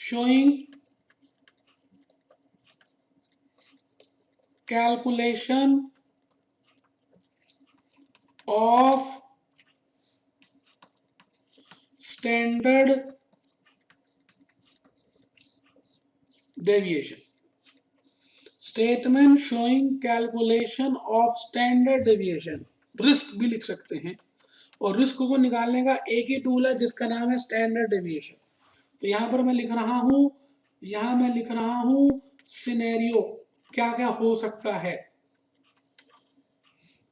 showing calculation of standard deviation. Statement showing calculation of standard deviation, risk भी लिख सकते हैं। और रिस्क को निकालने का एक ही टूल है जिसका नाम है स्टैंडर्ड डेविएशन। तो यहां पर मैं लिख रहा हूं सिनेरियो, क्या क्या हो सकता है।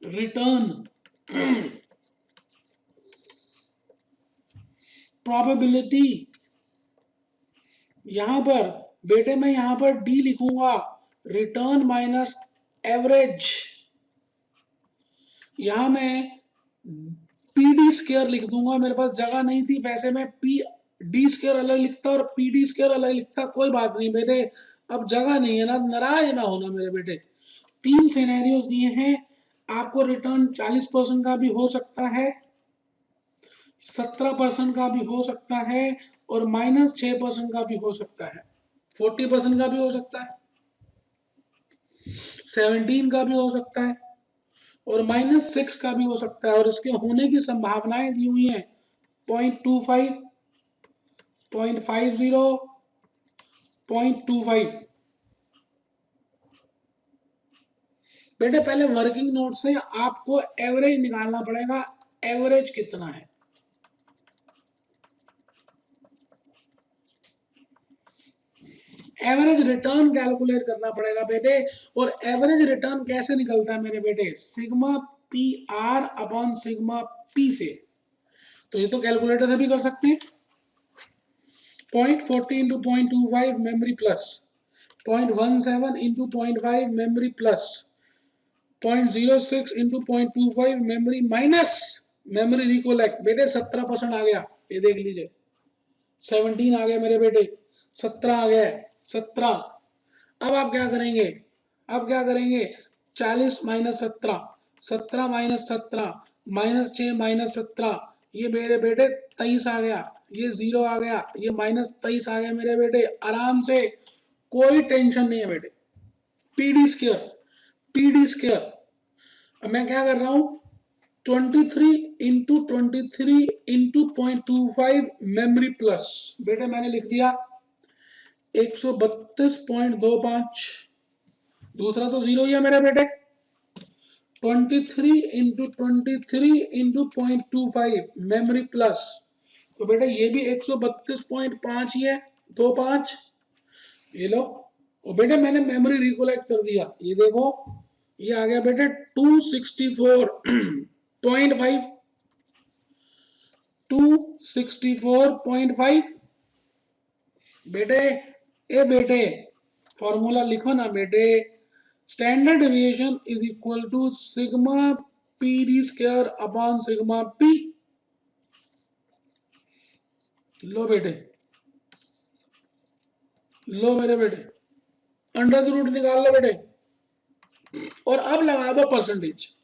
रिटर्न, प्रोबेबिलिटी, यहां पर बेटे मैं यहां पर डी लिखूंगा, रिटर्न माइनस एवरेज। यहां मैं पी डी स्क्वायर लिख दूंगा, मेरे पास जगह नहीं थी, वैसे मैं पी डी स्क्वायर अलग लिखता और पी डी स्क्वायर अलग लिखता, कोई बात नहीं बेटे, अब जगह नहीं है ना, नाराज ना होना मेरे बेटे। 3 सिनेरियोज दिए हैं आपको। रिटर्न 40% का भी हो सकता है, 17% का भी हो सकता है, और -6% का भी हो सकता है, 40% का भी हो सकता है, 17 का भी हो सकता है, और -6 का भी हो सकता है। और इसके होने की संभावनाएं दी हुई हैं 0.25, 0.50, 0.25। बेटे पहले वर्किंग नोट से आपको एवरेज निकालना पड़ेगा, एवरेज कितना है। एवरेज रिटर्न कैलकुलेट करना पड़ेगा बेटे। और एवरेज रिटर्न कैसे निकलता है मेरे बेटे, sigma P R upon sigma P से। तो ये तो कैलकुलेटर से भी कर सकते हैं। 0.40 into 0.25 memory plus, 0.17 into 0.5 memory plus, 0.06 into 0.25 memory minus memory recollect. बेटे 17% आ गया, ये देख लीजिए। 17 आ गया मेरे बेटे, 17 आ गया, 17। अब आप क्या करेंगे, 40 माइनस 17, 17 माइनस 17, -6 माइनस 17, ये मेरे बेटे 23 आ गया, ये 0 आ गया, ये -23 आ गया मेरे बेटे। आराम से, कोई टेंशन नहीं है बेटे। PD square. अब मैं क्या कर रहा हूं, 23 इंटू 23 इंटू 0.25 मेमोरी प्लस। बेटे मैंने लिख दिया 132.25, दूसरा तो 0 ही है मेरे बेटे। 23 इंटू 23 इंटू 0.25 मेमोरी प्लस, तो बेटे ये भी 132.5 ही है, 25। ये लो, और बेटे मैंने मेमोरी रिकोलेक्ट कर दिया, ये देखो ये आ गया बेटे 264.5, 264.5। बेटे बेटे फॉर्मूला लिखो ना बेटे, standard deviation is equal to sigma P D square upon sigma P. लो बेटे, लो मेरे बेटे, अंडर द रूट निकाल लो बेटे, और अब लगा दो परसेंटेज।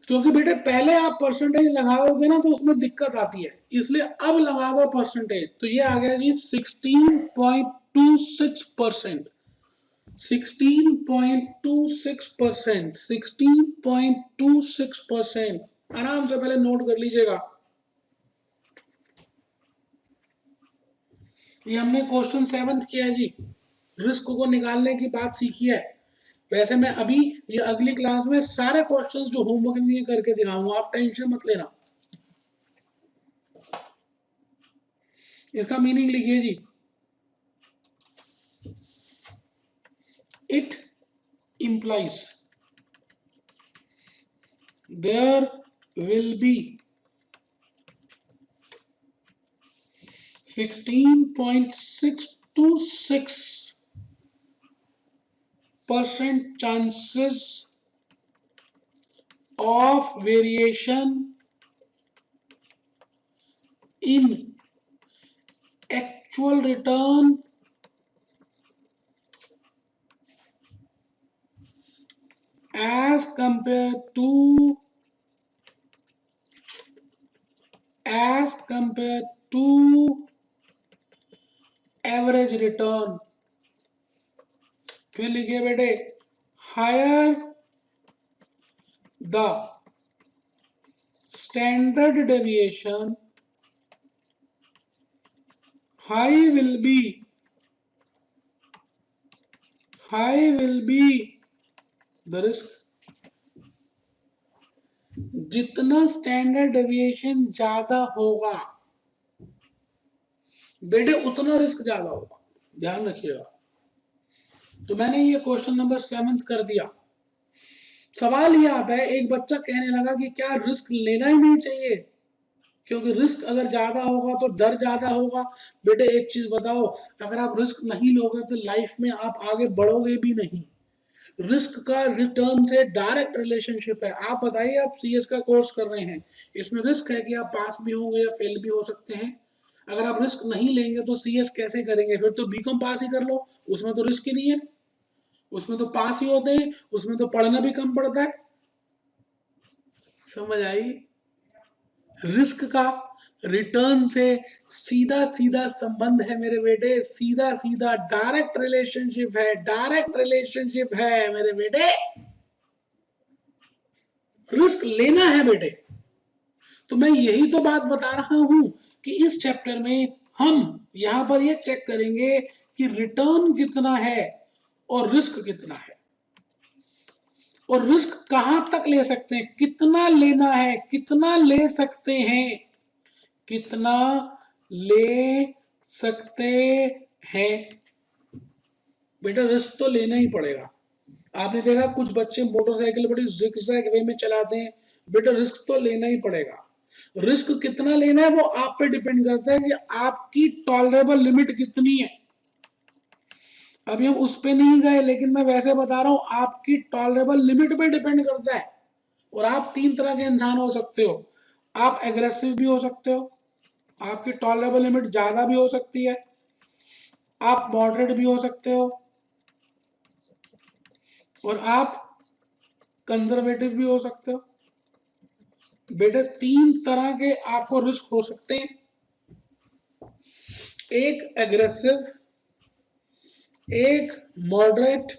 क्योंकि बेटे पहले आप परसेंटेज लगाओगे ना तो उसमें दिक्कत आती है, इसलिए अब लगा दो परसेंटेज। तो ये आ गया जी 16.26%, 16.26%, 16.26%। आराम से पहले नोट कर लीजिएगा। ये हमने क्वेश्चन 7 किया है जी, रिस्क को निकालने की बात सीखी है। वैसे मैं अभी ये अगली क्लास में सारे क्वेश्चंस जो होमवर्क में करके दिखाऊंगा, आप टेंशन मत लेना। इसका मीनिंग लिखिए जी, it implies there will be 16.626% chances of variation in actual return as compared to as compare to average return. फिर लिखिए बेटे, higher the standard deviation, high will be the risk. जितना स्टैंडर्ड डेविएशन ज्यादा होगा बेटे उतना risk ज्यादा होगा, ध्यान रखिएगा। तो मैंने ये क्वेश्चन नंबर 7 कर दिया। सवाल ये आता है, एक बच्चा कहने लगा कि क्या रिस्क लेना ही नहीं चाहिए, क्योंकि रिस्क अगर ज्यादा होगा तो डर ज्यादा होगा। बेटे एक चीज बताओ, अगर आप रिस्क नहीं लोगे तो लाइफ में आप आगे बढ़ोगे भी नहीं। रिस्क का रिटर्न से डायरेक्ट रिलेशनशिप है। आप बताइए, आप सीएस का कोर्स कर रहे हैं, इसमें रिस्क है कि आप पास भी होंगे या फेल भी हो सकते हैं। अगर आप रिस्क नहीं लेंगे तो सीएस कैसे करेंगे? फिर तो बीकॉम पास ही कर लो, उसमें तो रिस्क ही नहीं है, उसमें तो पास ही होते हैं, उसमें तो पढ़ना भी कम पड़ता है। समझ आई? रिस्क का रिटर्न से सीधा सीधा संबंध है मेरे बेटे, सीधा सीधा डायरेक्ट रिलेशनशिप है, डायरेक्ट रिलेशनशिप है मेरे बेटे। रिस्क लेना है बेटे। तो मैं यही तो बात बता रहा हूं कि इस चैप्टर में हम यहां पर ये चेक करेंगे कि रिटर्न कितना है और रिस्क कितना है, और रिस्क कहां तक ले सकते हैं, कितना लेना है, कितना ले सकते हैं, कितना ले सकते हैं। बेटा रिस्क तो लेना ही पड़ेगा। आपने देखा कुछ बच्चे मोटरसाइकिल बड़ी जिगजैग वे में चलाते हैं, बेटा रिस्क तो लेना ही पड़ेगा। रिस्क कितना लेना है वो आप पे डिपेंड करता है कि आपकी टॉलरेबल लिमिट कितनी है। अभी हम उस पे नहीं गए, लेकिन मैं वैसे बता रहा हूं आपकी टॉलरेबल लिमिट पे डिपेंड करता है। और आप 3 तरह के इंसान हो सकते हो, आप एग्रेसिव भी हो सकते हो, आपकी टॉलरेबल लिमिट ज्यादा भी हो सकती है, आप मॉडरेट भी हो सकते हो, और आप कंजर्वेटिव भी हो सकते हो। बेटे 3 तरह के आपको रिस्क हो सकते हैं, एक एग्रेसिव, एक मॉडरेट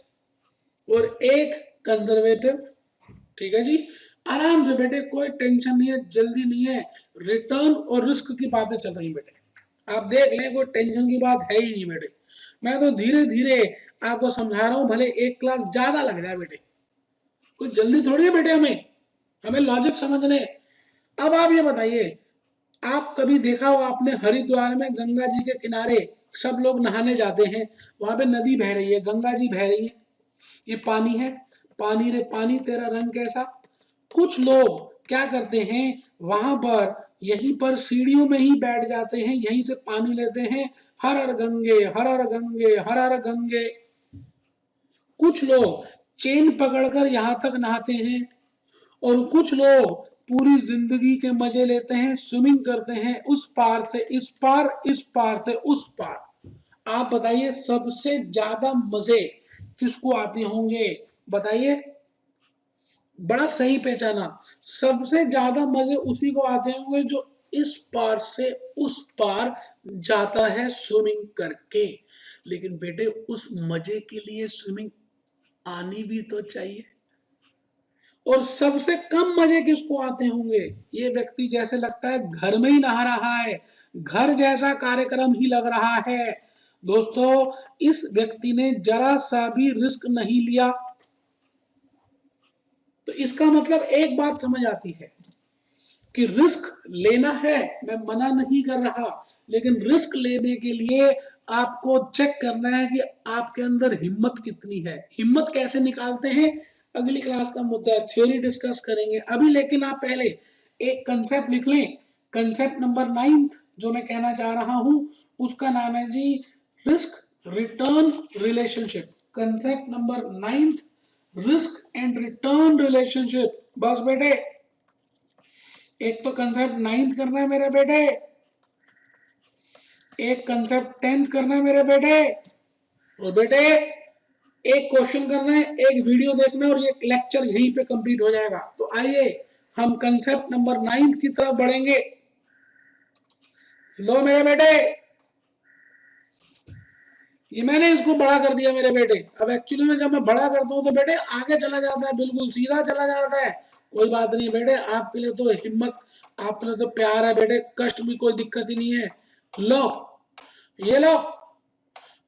और एक कंजर्वेटिव। ठीक है जी, आराम से बेटे, कोई टेंशन नहीं है, जल्दी नहीं है। रिटर्न और रिस्क की बातें चल रही बेटे, आप देख लें, कोई टेंशन की बात है ही नहीं बेटे। मैं तो धीरे धीरे आपको समझा रहा हूं, भले एक क्लास ज्यादा लग जाए बेटे, कोई जल्दी थोड़ी है बेटे, हमें लॉजिक समझने। अब आप ये बताइए, आप कभी देखा हो आपने हरिद्वार में गंगा जी के किनारे सब लोग नहाने जाते हैं, वहां पे नदी बह रही है, गंगा जी बह रही है, ये पानी है, पानी रे पानी तेरा रंग कैसा। कुछ लोग क्या करते हैं, वहां पर यहीं पर सीढ़ियों में ही बैठ जाते हैं, यहीं से पानी लेते हैं, हर हर गंगे हर हर गंगे हर हर गंगे। कुछ लोग चेन पकड़कर यहां तक नहाते हैं, और कुछ लोग पूरी जिंदगी के मजे लेते हैं, स्विमिंग करते हैं, उस पार से इस पार, इस पार से उस पार। आप बताइए सबसे ज्यादा मजे किसको आते होंगे? बताइए, बड़ा सही पहचाना, सबसे ज्यादा मजे उसी को आते होंगे जो इस पार से उस पार जाता है स्विमिंग करके। लेकिन बेटे उस मजे के लिए स्विमिंग आनी भी तो चाहिए। और सबसे कम मजे किसको आते होंगे? ये व्यक्ति जैसे लगता है घर में ही नहा रहा है, घर जैसा कार्यक्रम ही लग रहा है। दोस्तों, इस व्यक्ति ने जरा सा भी रिस्क नहीं लिया। तो इसका मतलब एक बात समझ आती है कि रिस्क लेना है, मैं मना नहीं कर रहा, लेकिन रिस्क लेने के लिए आपको चेक करना है कि आपके अंदर हिम्मत कितनी है। हिम्मत कैसे निकालते हैं, अगली क्लास का मुद्दा है, थ्योरी डिस्कस करेंगे अभी। लेकिन आप पहले एक कंसेप्ट लिख लें, कंसेप्ट नंबर 9 जो मैं कहना चाह रहा हूं उसका नाम है जी risk return relationship. Concept number 9, risk and return relationship. बस बेटे, एक तो कंसेप्ट 9th करना है मेरे बेटे, एक कंसेप्ट 10th करना है मेरे बेटे, और बेटे एक क्वेश्चन करना है, एक वीडियो देखना है, और ये लेक्चर यहीं पे कंप्लीट हो जाएगा। तो आइए हम कंसेप्ट नंबर 9th की तरफ बढ़ेंगे। लो मेरे बेटे, ये मैंने इसको बड़ा कर दिया मेरे बेटे। अब एक्चुअली में जब मैं बड़ा करता हूँ तो बेटे आगे चला जाता है, बिल्कुल सीधा चला जाता है। कोई बात नहीं बेटे, आपके लिए तो हिम्मत, आपके लिए तो प्यार है बेटे, कष्ट भी कोई दिक्कत ही नहीं है। लो, ये लो,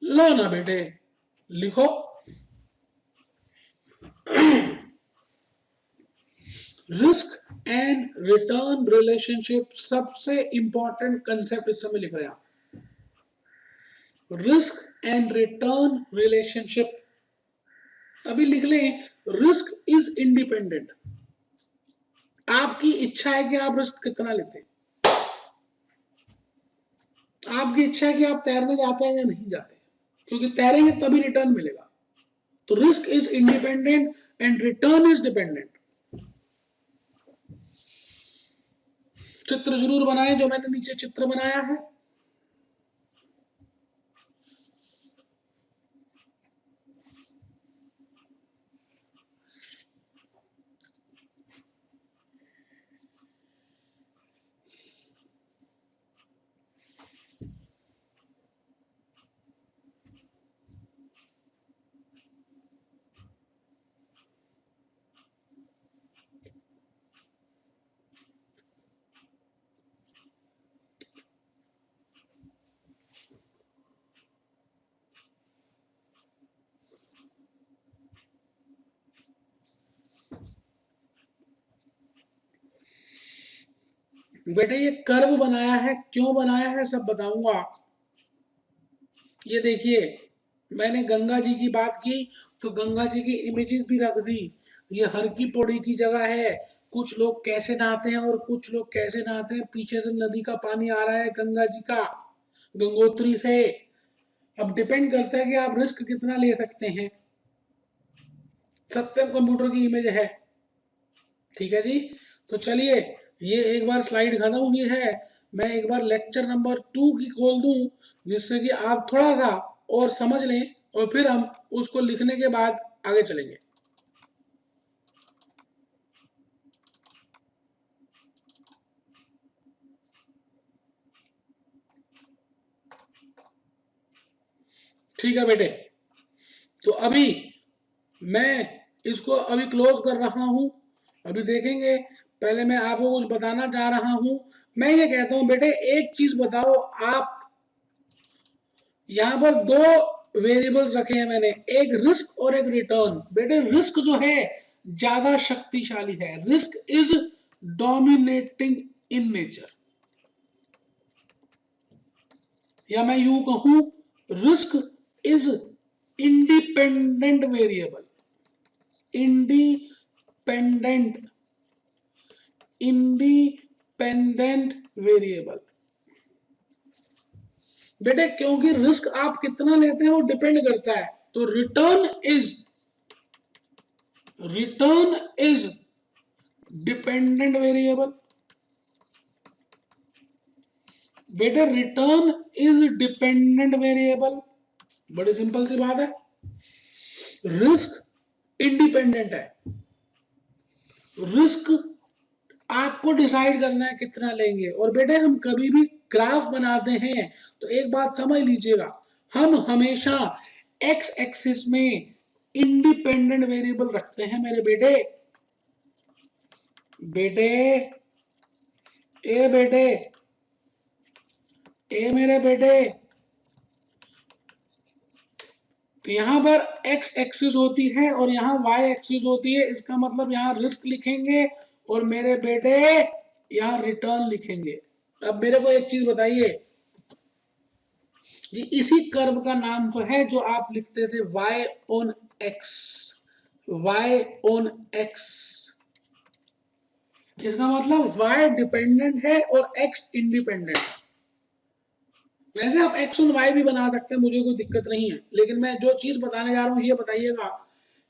लो ना बेटे, लिखो। रिस्क एंड रिटर्न रिलेशनशिप सबसे इंपॉर्टेंट कंसेप्ट इस समय लिख रहे हैं आप। रिस्क एंड रिटर्न रिलेशनशिप अभी लिख लें। रिस्क इज इंडिपेंडेंट, आपकी इच्छा है कि आप रिस्क कितना लेते हैं, आपकी इच्छा है कि आप तैरने जाते हैं या नहीं जाते, क्योंकि तैरेंगे तभी रिटर्न मिलेगा। तो risk is independent and return is dependent. चित्र जरूर बनाए जो मैंने नीचे चित्र बनाया है। बेटे ये कर्व बनाया है, क्यों बनाया है सब बताऊंगा। ये देखिए, मैंने गंगा जी की बात की तो गंगा जी की इमेजेस भी रख दी। ये हर की पौड़ी की जगह है, कुछ लोग कैसे नहाते हैं और कुछ लोग कैसे नहाते हैं। पीछे से नदी का पानी आ रहा है गंगा जी का, गंगोत्री से। अब डिपेंड करता है कि आप रिस्क कितना ले सकते हैं। सत्यम कंप्यूटर की इमेज है, ठीक है जी। तो चलिए, ये एक बार स्लाइड खत्म हुई है, मैं एक बार लेक्चर नंबर 2 की खोल दूं, जिससे कि आप थोड़ा सा और समझ लें, और फिर हम उसको लिखने के बाद आगे चलेंगे। ठीक है बेटे, तो अभी मैं इसको अभी क्लोज कर रहा हूं। अभी देखेंगे, पहले मैं आपको कुछ बताना चाह रहा हूं। मैं ये कहता हूं बेटे, एक चीज बताओ आप, यहां पर दो वेरिएबल्स रखे हैं मैंने, एक रिस्क और एक रिटर्न। बेटे रिस्क जो है ज्यादा शक्तिशाली है, risk is dominating in nature, या मैं यूं कहूं, risk is independent variable. Independent, independent variable बेटे, क्योंकि रिस्क आप कितना लेते हैं वो डिपेंड करता है। तो रिटर्न इज डिपेंडेंट वेरिएबल। बेटे रिटर्न इज डिपेंडेंट वेरिएबल, बड़ी सिंपल सी बात है। रिस्क इंडिपेंडेंट है, रिस्क आपको डिसाइड करना है कितना लेंगे। और बेटे हम कभी भी ग्राफ बनाते हैं तो एक बात समझ लीजिएगा, हम हमेशा एक्स एक्सिस में इंडिपेंडेंट वेरिएबल रखते हैं मेरे बेटे। बेटे ए बेटे ए मेरे बेटे, तो यहां पर एक्स एक्सिस होती है और यहां वाई एक्सिस होती है। इसका मतलब यहां रिस्क लिखेंगे और मेरे बेटे यहां रिटर्न लिखेंगे। अब मेरे को एक चीज बताइए, ये इसी कर्व का नाम तो है जो आप लिखते थे y on x, y on x। इसका मतलब y डिपेंडेंट है और x इंडिपेंडेंट है। वैसे आप x और y भी बना सकते हैं, मुझे कोई दिक्कत नहीं है, लेकिन मैं जो चीज बताने जा रहा हूं ये बताइएगा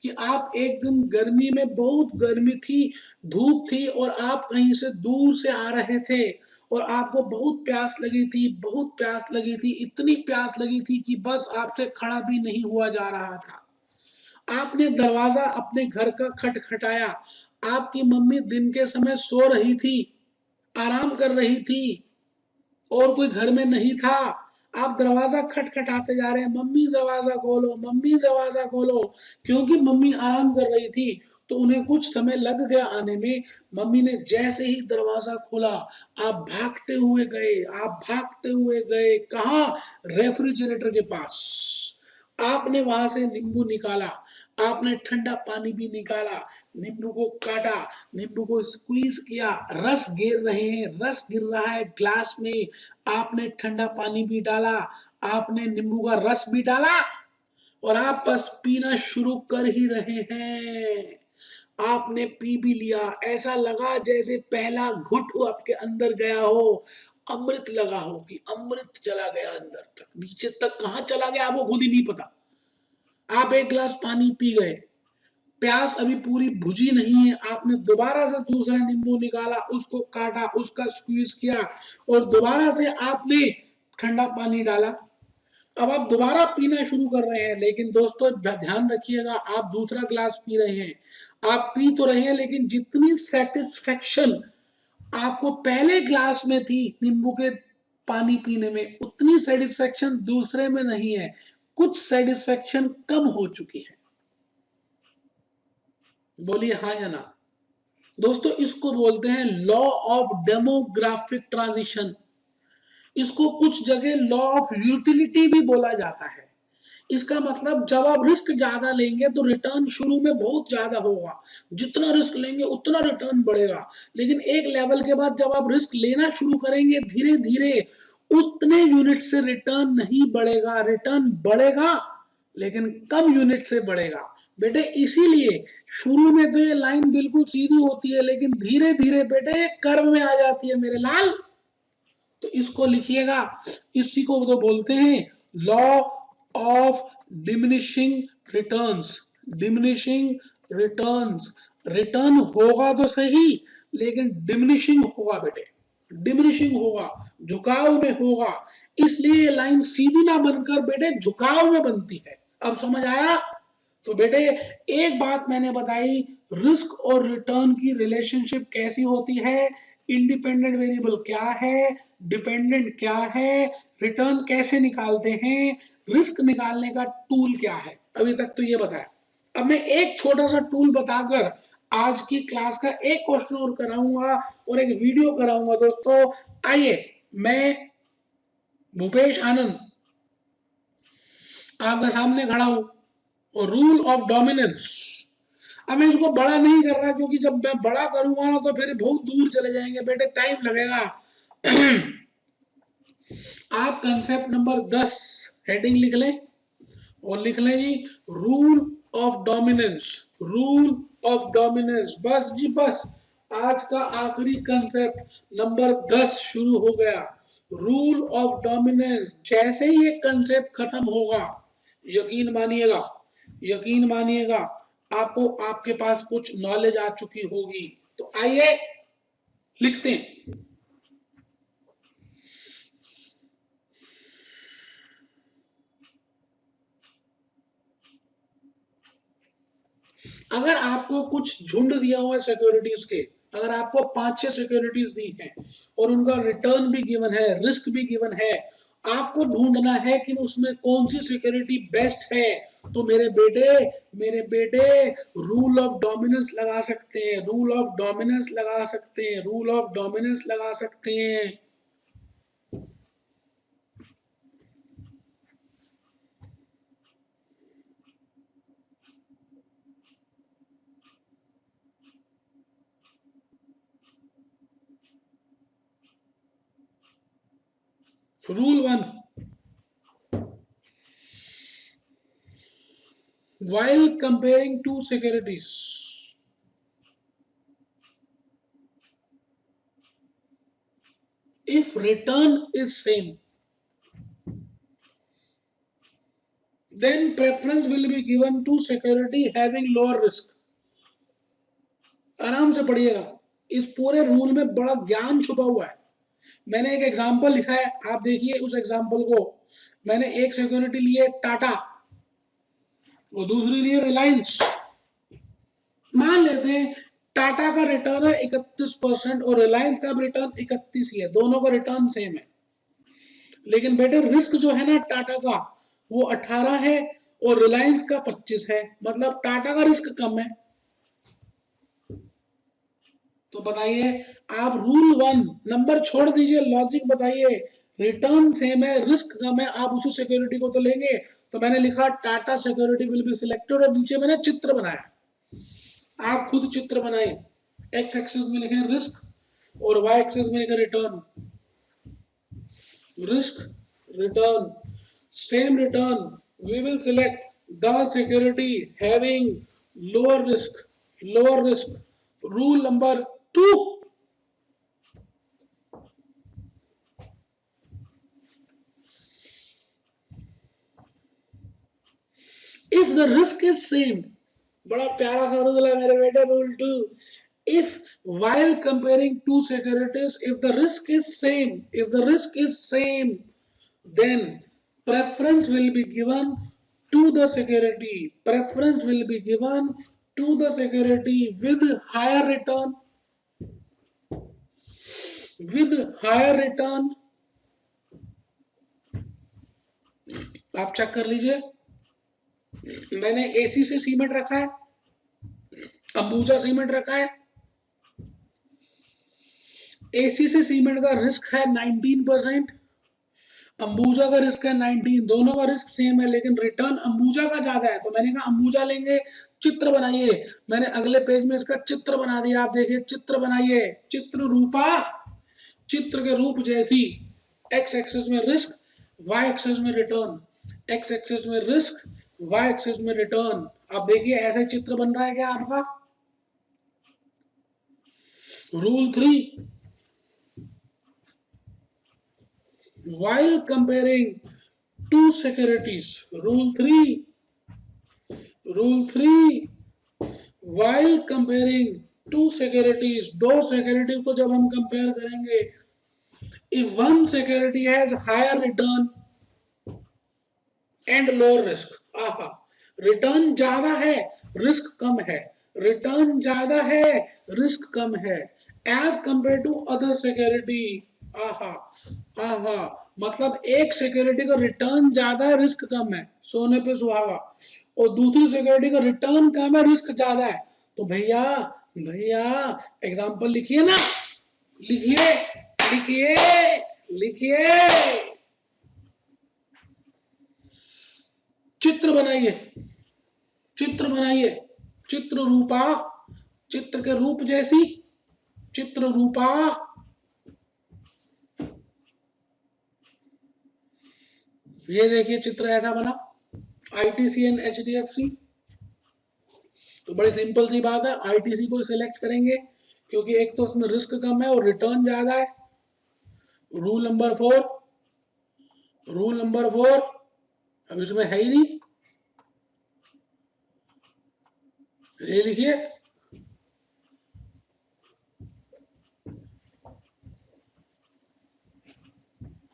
कि आप एक दिन गर्मी में, बहुत गर्मी थी, धूप थी, और आप कहीं से दूर से आ रहे थे और आपको बहुत प्यास लगी थी, बहुत प्यास लगी थी, इतनी प्यास लगी थी कि बस आपसे खड़ा भी नहीं हुआ जा रहा था। आपने दरवाजा अपने घर का खटखटाया, आपकी मम्मी दिन के समय सो रही थी, आराम कर रही थी, और कोई घर में नहीं था, आप दरवाजा खटखटाते जा रहे हैं, मम्मी दरवाजा खोलो, मम्मी दरवाजा खोलो, क्योंकि मम्मी आराम कर रही थी तो उन्हें कुछ समय लग गया आने में। मम्मी ने जैसे ही दरवाजा खोला, आप भागते हुए गए, आप भागते हुए गए कहाँ? रेफ्रिजरेटर के पास। आपने वहां से नींबू निकाला, आपने ठंडा पानी भी निकाला, नींबू को काटा, नींबू को स्क्वीज किया, रस गिर रहे हैं, रस गिर रहा है ग्लास में, आपने ठंडा पानी भी डाला, आपने नींबू का रस भी डाला और आप बस पीना शुरू कर ही रहे हैं। आपने पी भी लिया, ऐसा लगा जैसे पहला घुट आपके अंदर गया हो, अमृत लगा हो कि अमृत चला गया अंदर तक, नीचे तक कहां चला गया आपको खुद ही नहीं पता। आप एक गिलास पानी पी गए, प्यास अभी पूरी बुझी नहीं है, आपने दोबारा से दूसरा नींबू निकाला, उसको काटा, उसका स्क्वीज किया और दोबारा से आपने ठंडा पानी डाला। अब आप दोबारा पीना शुरू कर रहे हैं, लेकिन दोस्तों ध्यान रखिएगा, आप दूसरा गिलास पी रहे हैं, आप पी तो रहे हैं, लेकिन जितनी सेटिस्फेक्शन आपको पहले ग्लास में थी नींबू के पानी पीने में, उतनी सेटिस्फेक्शन दूसरे में नहीं है, कुछ सेटिस्फेक्शन कम हो चुकी है। बोलिए हाँ या ना। दोस्तों इसको बोलते हैं लॉ ऑफ डेमोग्राफिक ट्रांजिशन। इसको कुछ जगह लॉ ऑफ यूटिलिटी भी बोला जाता है। इसका मतलब जब आप रिस्क ज्यादा लेंगे तो रिटर्न शुरू में बहुत ज्यादा होगा, जितना रिस्क लेंगे उतना रिटर्न बढ़ेगा, लेकिन एक लेवल के बाद जब आप रिस्क लेना शुरू करेंगे धीरे धीरे उतने यूनिट से रिटर्न नहीं बढ़ेगा, रिटर्न बढ़ेगा लेकिन कम यूनिट से बढ़ेगा। बेटे इसीलिए शुरू में तो ये लाइन बिल्कुल सीधी होती है, लेकिन धीरे धीरे बेटे कर्व में आ जाती है मेरे लाल। तो इसको लिखिएगा, इसी को तो बोलते हैं law of diminishing returns. Diminishing returns, return होगा तो सही लेकिन डिमिनिशिंग होगा बेटे, डिमिनिशिंग होगा, झुकाव में होगा, इसलिए लाइन सीधी ना बनकर बेटे झुकाव में बनती है। अब समझ आया? तो बेटे एक बात मैंने बताई, रिस्क और रिटर्न की रिलेशनशिप कैसी होती है, इंडिपेंडेंट वेरिएबल क्या है, डिपेंडेंट क्या है, रिटर्न कैसे निकालते हैं, रिस्क निकालने का टूल क्या है, अभी तक तो ये बताया। अब मैं एक छोटा सा टूल बताकर आज की क्लास का एक क्वेश्चन और कराऊंगा और एक वीडियो कराऊंगा। दोस्तों आइए, मैं भूपेश आनंद आपके सामने खड़ा हूं और रूल ऑफ डोमिनेंस। अब मैं इसको बड़ा नहीं कर रहा क्योंकि जब मैं बड़ा करूंगा ना तो फिर बहुत दूर चले जाएंगे बेटे, टाइम लगेगा। आप कंसेप्ट नंबर 10 हेडिंग लिख लें और लिख लें जी rule of dominance. Rule of dominance, बस जी बस, आज का आखिरी कंसेप्ट नंबर 10 शुरू हो गया, रूल ऑफ डोमिनेंस। जैसे ही ये कंसेप्ट खत्म होगा, यकीन मानिएगा, यकीन मानिएगा, आपको आपके पास कुछ नॉलेज आ चुकी होगी। तो आइए लिखते हैं। अगर आपको कुछ झुंड दिया हुआ है सिक्योरिटीज के, अगर आपको 5-6 सिक्योरिटीज दी हैं और उनका रिटर्न भी गिवन है, रिस्क भी गिवन है, आपको ढूंढना है कि उसमें कौन सी सिक्योरिटी बेस्ट है, तो मेरे बेटे रूल ऑफ डोमिनेंस लगा सकते हैं, रूल ऑफ डोमिनेंस लगा सकते हैं, रूल ऑफ डोमिनेंस लगा सकते हैं। Rule 1, while comparing two securities, if return is same, then preference will be given to security having lower risk। आराम से पढ़िएगा, इस पूरे रूल में बड़ा ज्ञान छुपा हुआ है। मैंने एक एग्जांपल लिखा है, आप देखिए उस एग्जांपल को। मैंने एक सिक्योरिटी ली है टाटा और दूसरी ली है रिलायंस। मान लेते हैं टाटा का रिटर्न है 31% और रिलायंस का रिटर्न 31 ही है, दोनों का रिटर्न सेम है। लेकिन बेटे रिस्क जो है ना टाटा का वो 18 है और रिलायंस का 25 है, मतलब टाटा का रिस्क कम है। तो बताइए आप रूल 1 नंबर छोड़ दीजिए, लॉजिक बताइए। रिटर्न सेम है, रिस्क कम है, आप उसी सिक्योरिटी को तो लेंगे। तो मैंने लिखा Tata security will be selected और नीचे मैंने चित्र बनाया, आप खुद चित्र बनाए। एक्स एक्सिस में लिखे रिस्क और वाई एक्सिस में लिखे return. Risk return same return, we will select the security having lower risk. Rule number 2, if the risk is same, बड़ा प्यारा सा रूल है मेरे बेटे, rule 2, if while comparing two securities, if the risk is same, then preference will be given to the security with higher return, आप check कर लीजिए। मैंने एसी से सीमेंट रखा है, अंबुजा सीमेंट रखा है। एसी से सीमेंट का रिस्क है 19%, अंबुजा का रिस्क है 19, दोनों का रिस्क सेम है, लेकिन रिटर्न अंबुजा का ज्यादा है। तो मैंने कहा अंबुजा लेंगे, चित्र बनाइए। मैंने अगले पेज में इसका चित्र बना दिया, आप देखिए चित्र बनाइए। चित्र रूपा, चित्र के रूप जैसी, एक्स एक्सिस में रिस्क, वाई एक्सिस में रिटर्न, एक्स एक्सिस में रिस्क, वाई एक्सिस में रिटर्न। आप देखिए ऐसा चित्र बन रहा है क्या आपका। Rule 3, while comparing two securities, rule 3 while comparing two securities, दो सिक्योरिटी को जब हम कंपेयर करेंगे, if one security has higher return and lower risk, return ज्यादा है रिस्क कम है, रिटर्न ज्यादा है रिस्क कम है, as compare to other security. मतलब एक सिक्योरिटी का रिटर्न ज्यादा है रिस्क कम है, सोने पे सुहागा, और दूसरी सिक्योरिटी का रिटर्न कम है रिस्क ज्यादा है। तो भैया एग्जांपल लिखिए ना, लिखिए चित्र बनाइए, चित्र रूपा, चित्र के रूप जैसी, चित्र रूपा। ये देखिए चित्र ऐसा बना, आईटीसी एंड एचडीएफसी। तो बड़ी सिंपल सी बात है, आईटीसी को सिलेक्ट करेंगे क्योंकि एक तो उसमें रिस्क कम है और रिटर्न ज्यादा है। रूल नंबर 4, अब इसमें है ही नहीं, ये लिखिए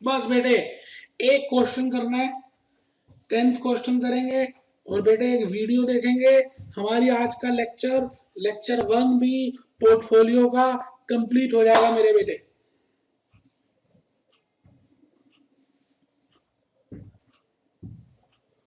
बस बेटे। एक क्वेश्चन करना है, 10th क्वेश्चन करेंगे और बेटे एक वीडियो देखेंगे। हमारी आज का लेक्चर 1 भी पोर्टफोलियो का कंप्लीट हो जाएगा मेरे बेटे।